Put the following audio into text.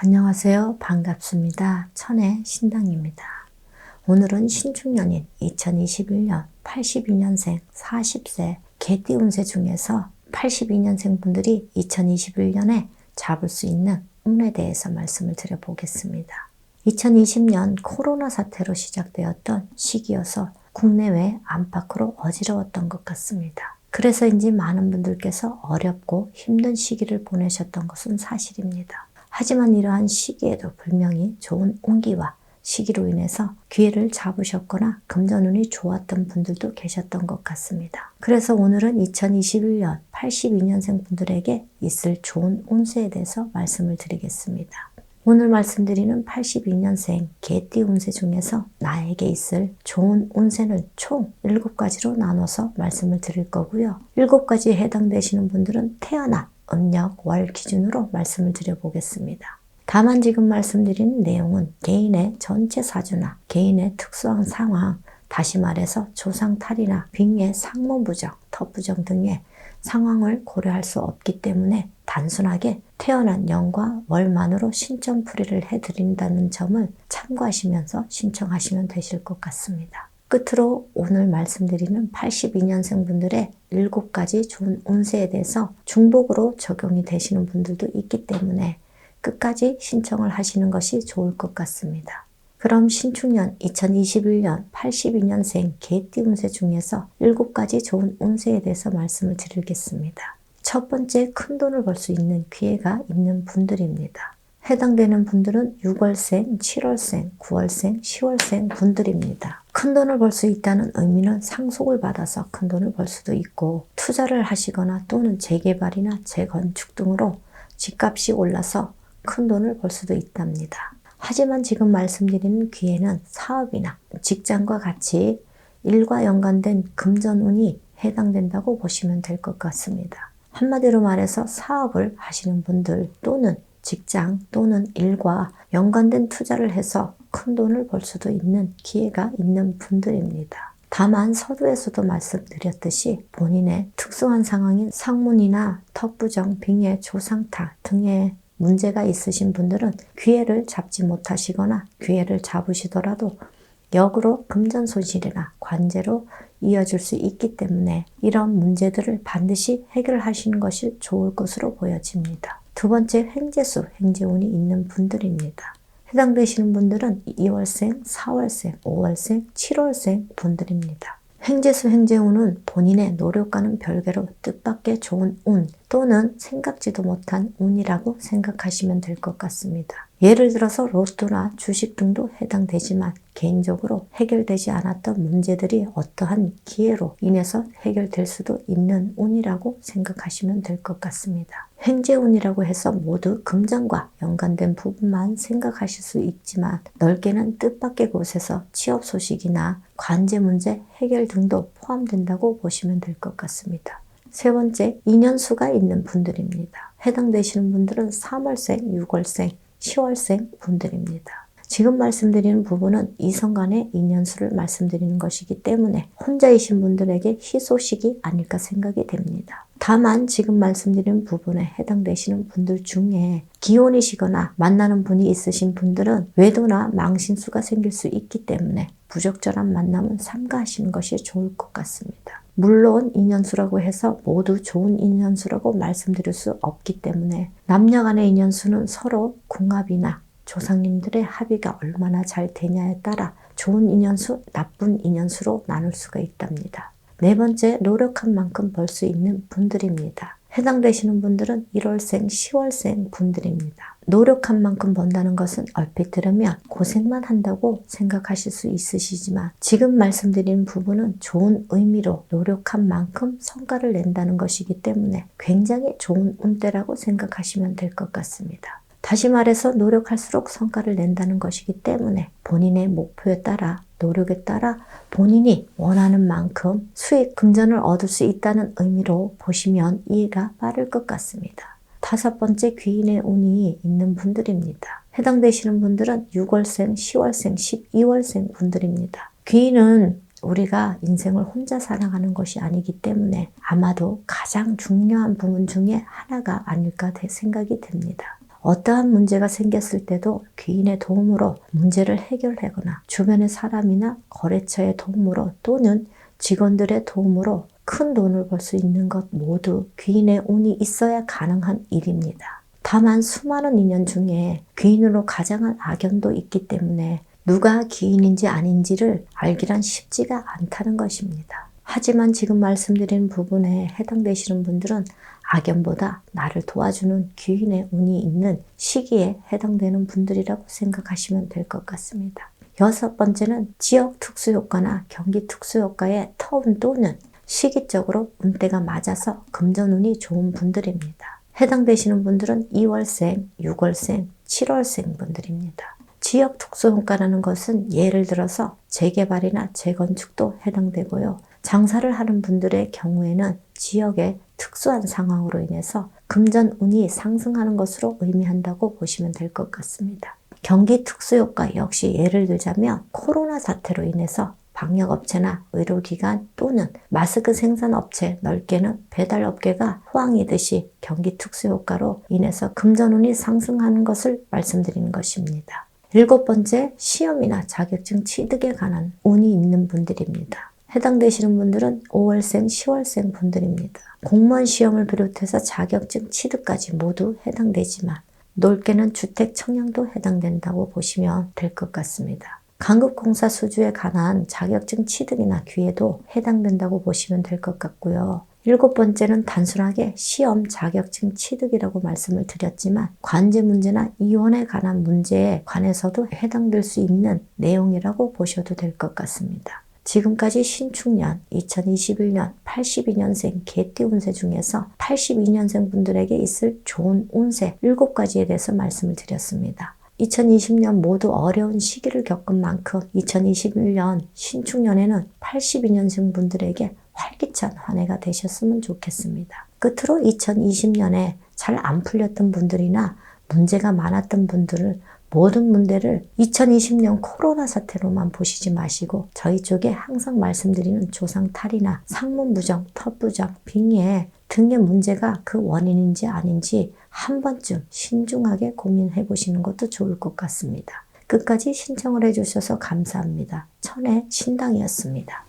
안녕하세요. 반갑습니다. 천의 신당입니다. 오늘은 신축년인 2021년 82년생 40세 개띠 운세 중에서 82년생 분들이 2021년에 잡을 수 있는 운에 대해서 말씀을 드려보겠습니다. 2020년 코로나 사태로 시작되었던 시기여서 국내외 안팎으로 어지러웠던 것 같습니다. 그래서인지 많은 분들께서 어렵고 힘든 시기를 보내셨던 것은 사실입니다. 하지만 이러한 시기에도 분명히 좋은 운기와 시기로 인해서 기회를 잡으셨거나 금전운이 좋았던 분들도 계셨던 것 같습니다. 그래서 오늘은 2021년 82년생 분들에게 있을 좋은 운세에 대해서 말씀을 드리겠습니다. 오늘 말씀드리는 82년생 개띠 운세 중에서 나에게 있을 좋은 운세는 총 7가지로 나눠서 말씀을 드릴 거고요. 7가지에 해당되시는 분들은 태어난 음력, 월 기준으로 말씀을 드려보겠습니다. 다만 지금 말씀드리는 내용은 개인의 전체 사주나 개인의 특수한 상황, 다시 말해서 조상탈이나 빙의 상문부정, 터부정 등의 상황을 고려할 수 없기 때문에 단순하게 태어난 년과 월만으로 신점풀이를 해드린다는 점을 참고하시면서 신청하시면 되실 것 같습니다. 끝으로 오늘 말씀드리는 82년생 분들의 7가지 좋은 운세에 대해서 중복으로 적용이 되시는 분들도 있기 때문에 끝까지 신청을 하시는 것이 좋을 것 같습니다. 그럼 신축년 2021년 82년생 개띠 운세 중에서 7가지 좋은 운세에 대해서 말씀을 드리겠습니다. 첫 번째, 큰 돈을 벌 수 있는 기회가 있는 분들입니다. 해당되는 분들은 6월생, 7월생, 9월생, 10월생 분들입니다. 큰 돈을 벌 수 있다는 의미는 상속을 받아서 큰 돈을 벌 수도 있고 투자를 하시거나 또는 재개발이나 재건축 등으로 집값이 올라서 큰 돈을 벌 수도 있답니다. 하지만 지금 말씀드리는 기회는 사업이나 직장과 같이 일과 연관된 금전운이 해당된다고 보시면 될 것 같습니다. 한마디로 말해서 사업을 하시는 분들 또는 직장 또는 일과 연관된 투자를 해서 큰 돈을 벌 수도 있는 기회가 있는 분들입니다. 다만 서두에서도 말씀드렸듯이 본인의 특수한 상황인 상문이나 턱부정, 빙의, 조상탈 등의 문제가 있으신 분들은 기회를 잡지 못하시거나 기회를 잡으시더라도 역으로 금전 손실이나 관제로 이어질 수 있기 때문에 이런 문제들을 반드시 해결하시는 것이 좋을 것으로 보여집니다. 두 번째, 횡재수, 횡재운이 있는 분들입니다. 해당되시는 분들은 2월생, 4월생, 5월생, 7월생 분들입니다. 횡재수, 횡재운은 본인의 노력과는 별개로 뜻밖의 좋은 운 또는 생각지도 못한 운이라고 생각하시면 될 것 같습니다. 예를 들어서 로또나 주식 등도 해당되지만 개인적으로 해결되지 않았던 문제들이 어떠한 기회로 인해서 해결될 수도 있는 운이라고 생각하시면 될 것 같습니다. 횡재운이라고 해서 모두 금전과 연관된 부분만 생각하실 수 있지만 넓게는 뜻밖의 곳에서 취업 소식이나 관제 문제 해결 등도 포함된다고 보시면 될 것 같습니다. 세 번째, 인연수가 있는 분들입니다. 해당되시는 분들은 3월생, 6월생, 10월생 분들입니다. 지금 말씀드리는 부분은 이성 간의 인연수를 말씀드리는 것이기 때문에 혼자이신 분들에게 희소식이 아닐까 생각이 됩니다. 다만 지금 말씀드린 부분에 해당되시는 분들 중에 기혼이시거나 만나는 분이 있으신 분들은 외도나 망신수가 생길 수 있기 때문에 부적절한 만남은 삼가하시는 것이 좋을 것 같습니다. 물론 인연수라고 해서 모두 좋은 인연수라고 말씀드릴 수 없기 때문에 남녀 간의 인연수는 서로 궁합이나 조상님들의 합의가 얼마나 잘 되냐에 따라 좋은 인연수, 나쁜 인연수로 나눌 수가 있답니다. 네 번째, 노력한 만큼 벌 수 있는 분들입니다. 해당되시는 분들은 1월생, 10월생 분들입니다. 노력한 만큼 번다는 것은 얼핏 들으면 고생만 한다고 생각하실 수 있으시지만 지금 말씀드린 부분은 좋은 의미로 노력한 만큼 성과를 낸다는 것이기 때문에 굉장히 좋은 운대라고 생각하시면 될 것 같습니다. 다시 말해서 노력할수록 성과를 낸다는 것이기 때문에 본인의 목표에 따라 노력에 따라 본인이 원하는 만큼 수익, 금전을 얻을 수 있다는 의미로 보시면 이해가 빠를 것 같습니다. 다섯 번째 귀인의 운이 있는 분들입니다. 해당되시는 분들은 6월생, 10월생, 12월생 분들입니다. 귀인은 우리가 인생을 혼자 살아가는 것이 아니기 때문에 아마도 가장 중요한 부분 중에 하나가 아닐까 생각이 듭니다. 어떠한 문제가 생겼을 때도 귀인의 도움으로 문제를 해결하거나 주변의 사람이나 거래처의 도움으로 또는 직원들의 도움으로 큰 돈을 벌 수 있는 것 모두 귀인의 운이 있어야 가능한 일입니다. 다만 수많은 인연 중에 귀인으로 가장한 악연도 있기 때문에 누가 귀인인지 아닌지를 알기란 쉽지가 않다는 것입니다. 하지만 지금 말씀드린 부분에 해당되시는 분들은 악연보다 나를 도와주는 귀인의 운이 있는 시기에 해당되는 분들이라고 생각하시면 될 것 같습니다. 여섯 번째는 지역 특수효과나 경기 특수효과의 터운 또는 시기적으로 운대가 맞아서 금전운이 좋은 분들입니다. 해당되시는 분들은 2월생, 6월생, 7월생 분들입니다. 지역 특수효과라는 것은 예를 들어서 재개발이나 재건축도 해당되고요. 장사를 하는 분들의 경우에는 지역의 특수한 상황으로 인해서 금전운이 상승하는 것으로 의미한다고 보시면 될 것 같습니다. 경기 특수효과 역시 예를 들자면 코로나 사태로 인해서 방역업체나 의료기관 또는 마스크 생산업체, 넓게는 배달업계가 호황이듯이 경기 특수효과로 인해서 금전운이 상승하는 것을 말씀드리는 것입니다. 일곱 번째, 시험이나 자격증 취득에 관한 운이 있는 분들입니다. 해당되시는 분들은 5월생, 10월생 분들입니다. 공무원 시험을 비롯해서 자격증 취득까지 모두 해당되지만 넓게는 주택 청약도 해당된다고 보시면 될 것 같습니다. 강급공사 수주에 관한 자격증 취득이나 기회도 해당된다고 보시면 될 것 같고요. 일곱 번째는 단순하게 시험 자격증 취득이라고 말씀을 드렸지만 관제 문제나 이혼에 관한 문제에 관해서도 해당될 수 있는 내용이라고 보셔도 될 것 같습니다. 지금까지 신축년 2021년 82년생 개띠 운세 중에서 82년생 분들에게 있을 좋은 운세 7가지에 대해서 말씀을 드렸습니다. 2020년 모두 어려운 시기를 겪은 만큼 2021년 신축년에는 82년생 분들에게 활기찬 한 해가 되셨으면 좋겠습니다. 끝으로 2020년에 잘 안 풀렸던 분들이나 문제가 많았던 분들을 모든 문제를 2020년 코로나 사태로만 보시지 마시고 저희 쪽에 항상 말씀드리는 조상탈이나 상문부정, 텃부정, 빙의 등의 문제가 그 원인인지 아닌지 한 번쯤 신중하게 고민해 보시는 것도 좋을 것 같습니다. 끝까지 신청을 해주셔서 감사합니다. 천혜 신당이었습니다.